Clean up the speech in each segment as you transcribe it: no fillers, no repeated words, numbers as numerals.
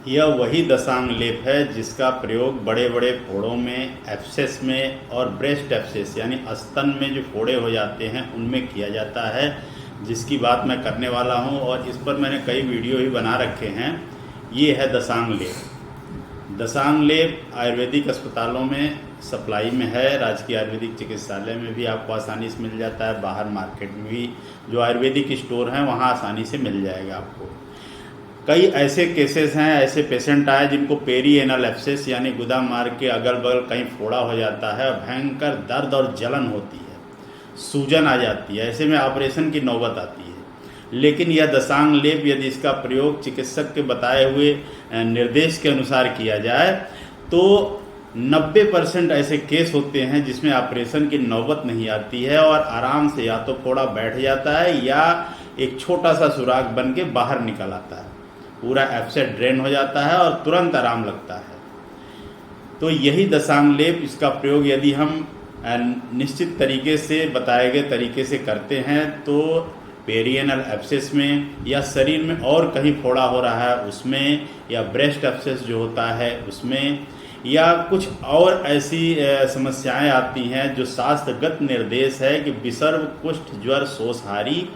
यह वही दशांग लेप है जिसका प्रयोग बड़े बड़े फोड़ों में, एब्सेस में और ब्रेस्ट एब्सेस यानी स्तन में जो फोड़े हो जाते हैं उनमें किया जाता है, जिसकी बात मैं करने वाला हूं। और इस पर मैंने कई वीडियो भी बना रखे हैं। ये है दशांग लेप। दशांग लेप आयुर्वेदिक अस्पतालों में सप्लाई में है, राजकीय आयुर्वेदिक चिकित्सालय में भी आपको आसानी से मिल जाता है, बाहर मार्केट में भी जो आयुर्वेदिक स्टोर हैं वहाँ आसानी से मिल जाएगा आपको। कई ऐसे केसेस हैं, ऐसे पेशेंट आए जिनको पेरी एनल एब्सेस यानी गुदा मार्ग के अगल बगल कहीं फोड़ा हो जाता है, भयंकर दर्द और जलन होती है, सूजन आ जाती है, ऐसे में ऑपरेशन की नौबत आती है। लेकिन यह दशांग लेप यदि इसका प्रयोग चिकित्सक के बताए हुए निर्देश के अनुसार किया जाए तो 90% ऐसे केस होते हैं जिसमें ऑपरेशन की नौबत नहीं आती है और आराम से या तो फोड़ा बैठ जाता है या एक छोटा सा सुराख बन के बाहर निकल आता है, पूरा एब्सेस ड्रेन हो जाता है और तुरंत आराम लगता है। तो यही दशांग लेप, इसका प्रयोग यदि हम निश्चित तरीके से बताए गए तरीके से करते हैं तो पेरिएनल एब्सेस में या शरीर में और कहीं फोड़ा हो रहा है उसमें, या ब्रेस्ट एब्सेस जो होता है उसमें, या कुछ और ऐसी समस्याएं आती हैं जो शास्त्रगत निर्देश है कि विसर्प, कुष्ठ, ज्वर, शोषहारी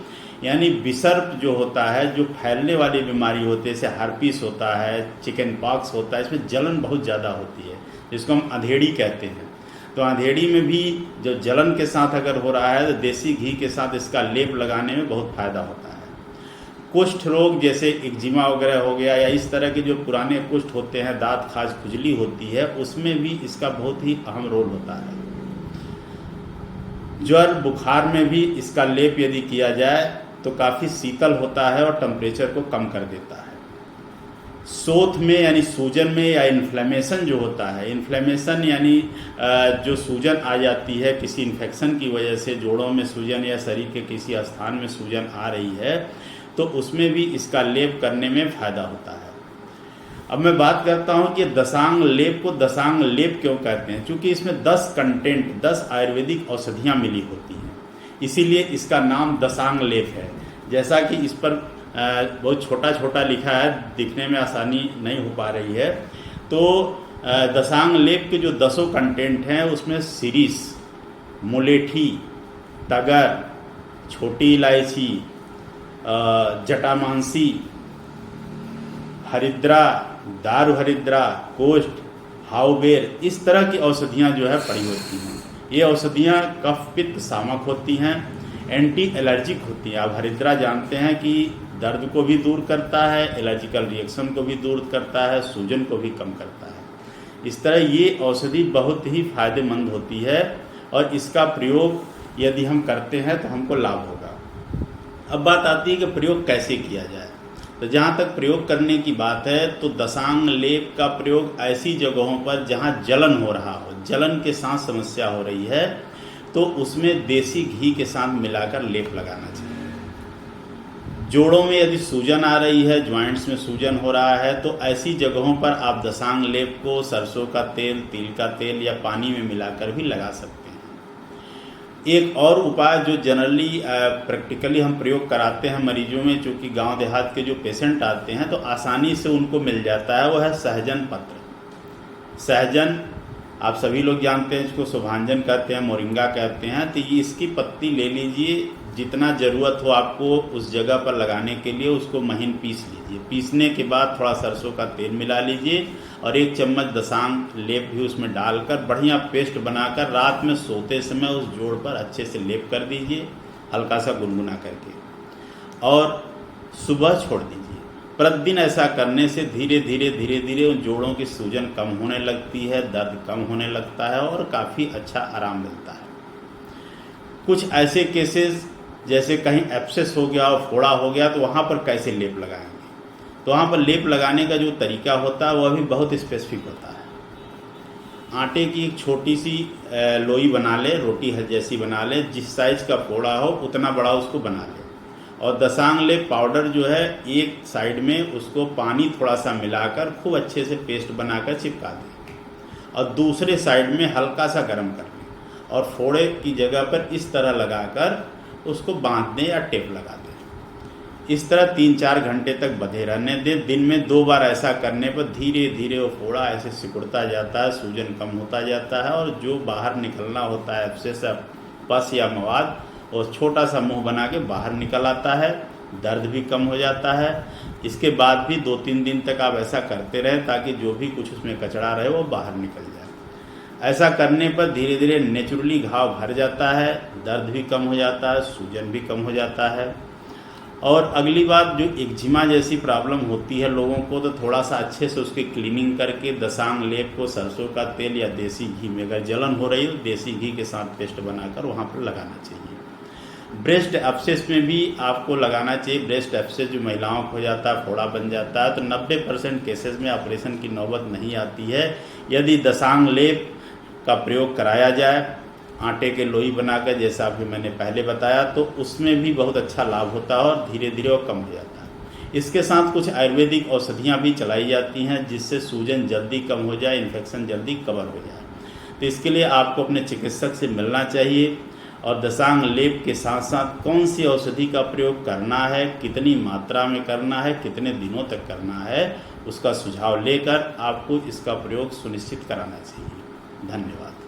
यानी विसर्प जो होता है, जो फैलने वाली बीमारी होती है, जैसे हार्पिस होता है, चिकन पॉक्स होता है, इसमें जलन बहुत ज़्यादा होती है जिसको हम अंधेड़ी कहते हैं। तो अंधेड़ी में भी जो जलन के साथ अगर हो रहा है तो देसी घी के साथ इसका लेप लगाने में बहुत फ़ायदा होता है। कुष्ठ रोग जैसे एक्जिमा वगैरह हो गया या इस तरह के जो पुराने कुष्ठ होते हैं, दांत खाज खुजली होती है, उसमें भी इसका बहुत ही अहम रोल होता है। ज्वर बुखार में भी इसका लेप यदि किया जाए तो काफ़ी शीतल होता है और टेम्परेचर को कम कर देता है। शोथ में यानी सूजन में या इन्फ्लेमेशन जो होता है, इन्फ्लेमेशन यानी जो सूजन आ जाती है किसी इन्फेक्शन की वजह से, जोड़ों में सूजन या शरीर के किसी स्थान में सूजन आ रही है तो उसमें भी इसका लेप करने में फ़ायदा होता है। अब मैं बात करता हूं कि दशांग लेप को दशांग लेप क्यों कहते हैं। क्योंकि इसमें 10 आयुर्वेदिक औषधियाँ मिली होती हैं, इसीलिए इसका नाम दशांग लेप है। जैसा कि इस पर बहुत छोटा छोटा लिखा है, दिखने में आसानी नहीं हो पा रही है, तो दशांग लेप के जो 10 कंटेंट हैं उसमें सिरिस, मुलेठी, तगर, छोटी इलायची, जटामांसी, हरिद्रा, दारू हरिद्रा, कोष्ठ, हाउबेर, इस तरह की औषधियाँ जो है पड़ी होती हैं। ये औषधियाँ कफ पित्त शामक होती हैं, एंटी एलर्जिक होती हैं। आप हरिद्रा जानते हैं कि दर्द को भी दूर करता है, एलर्जिकल रिएक्शन को भी दूर करता है, सूजन को भी कम करता है। इस तरह ये औषधि बहुत ही फायदेमंद होती है और इसका प्रयोग यदि हम करते हैं तो हमको लाभ होगा। अब बात आती है कि प्रयोग कैसे किया जाए। तो जहाँ तक प्रयोग करने की बात है तो दशांग लेप का प्रयोग ऐसी जगहों पर जहाँ जलन हो रहा हो, जलन के साथ समस्या हो रही है, तो उसमें देसी घी के साथ मिलाकर लेप लगाना चाहिए। जोड़ों में यदि सूजन आ रही है, ज्वाइंट्स में सूजन हो रहा है, तो ऐसी जगहों पर आप दशांग लेप को सरसों का तेल, तिल का तेल या पानी में मिलाकर भी लगा सकते हैं। एक और उपाय जो जनरली प्रैक्टिकली हम प्रयोग कराते हैं मरीजों में, चूँकि गांव देहात के जो पेशेंट आते हैं तो आसानी से उनको मिल जाता है, वो है सहजन पत्र। सहजन आप सभी लोग जानते हैं, इसको शुभांजन कहते हैं, मोरिंगा कहते हैं। तो ये इसकी पत्ती ले लीजिए, जितना ज़रूरत हो आपको उस जगह पर लगाने के लिए उसको महीन पीस लीजिए। पीसने के बाद थोड़ा सरसों का तेल मिला लीजिए और 1 चम्मच दशांग लेप भी उसमें डालकर बढ़िया पेस्ट बनाकर रात में सोते समय उस जोड़ पर अच्छे से लेप कर दीजिए, हल्का सा गुनगुना करके, और सुबह छोड़ दीजिए। प्रतिदिन ऐसा करने से धीरे धीरे उन जोड़ों की सूजन कम होने लगती है, दर्द कम होने लगता है और काफ़ी अच्छा आराम मिलता है। कुछ ऐसे केसेस जैसे कहीं एब्सेस हो गया और फोड़ा हो गया तो वहाँ पर कैसे लेप लगाएंगे, तो वहाँ पर लेप लगाने का जो तरीका होता है वह भी बहुत स्पेसिफिक होता है। आटे की एक छोटी सी लोई बना ले, रोटी जैसी बना ले, जिस साइज़ का फोड़ा हो उतना बड़ा उसको बना ले, और दशांग लेप पाउडर जो है एक साइड में उसको पानी थोड़ा सा मिलाकर खूब अच्छे से पेस्ट बनाकर चिपका दें और दूसरे साइड में हल्का सा गर्म कर लें और फोड़े की जगह पर इस तरह लगाकर उसको बांध दें या टेप लगा दें। इस तरह 3-4 घंटे तक बंधे रहने दें। दिन में 2 बार ऐसा करने पर धीरे धीरे वो फोड़ा ऐसे सिकुड़ता जाता है, सूजन कम होता जाता है और जो बाहर निकलना होता है एब्सेस पस या मवाद, और छोटा सा मुंह बना के बाहर निकल आता है, दर्द भी कम हो जाता है। इसके बाद भी 2-3 दिन तक आप ऐसा करते रहें ताकि जो भी कुछ उसमें कचरा रहे वो बाहर निकल जाए। ऐसा करने पर धीरे धीरे नेचुरली घाव भर जाता है, दर्द भी कम हो जाता है, सूजन भी कम हो जाता है। और अगली बात, जो एक्जिमा जैसी प्रॉब्लम होती है लोगों को, तो थोड़ा सा अच्छे से उसकी क्लीनिंग करके दसांग लेप को सरसों का तेल या देसी घी में, अगर जलन हो रही हो देसी घी के साथ पेस्ट बनाकर वहाँ पर लगाना चाहिए। ब्रेस्ट एब्सेस में भी आपको लगाना चाहिए। ब्रेस्ट एब्सेस जो महिलाओं को हो जाता है, फोड़ा बन जाता है, तो 90% केसेस में ऑपरेशन की नौबत नहीं आती है यदि दसांग लेप का प्रयोग कराया जाए, आटे के लोई बनाकर, जैसा अभी मैंने पहले बताया, तो उसमें भी बहुत अच्छा लाभ होता है और धीरे धीरे वो कम हो जाता है। इसके साथ कुछ आयुर्वेदिक औषधियाँ भी चलाई जाती हैं जिससे सूजन जल्दी कम हो जाए, इन्फेक्शन जल्दी कवर हो जाए। तो इसके लिए आपको अपने चिकित्सक से मिलना चाहिए और दसांग लेप के साथ साथ कौन सी औषधि का प्रयोग करना है, कितनी मात्रा में करना है, कितने दिनों तक करना है, उसका सुझाव लेकर आपको इसका प्रयोग सुनिश्चित कराना चाहिए। धन्यवाद।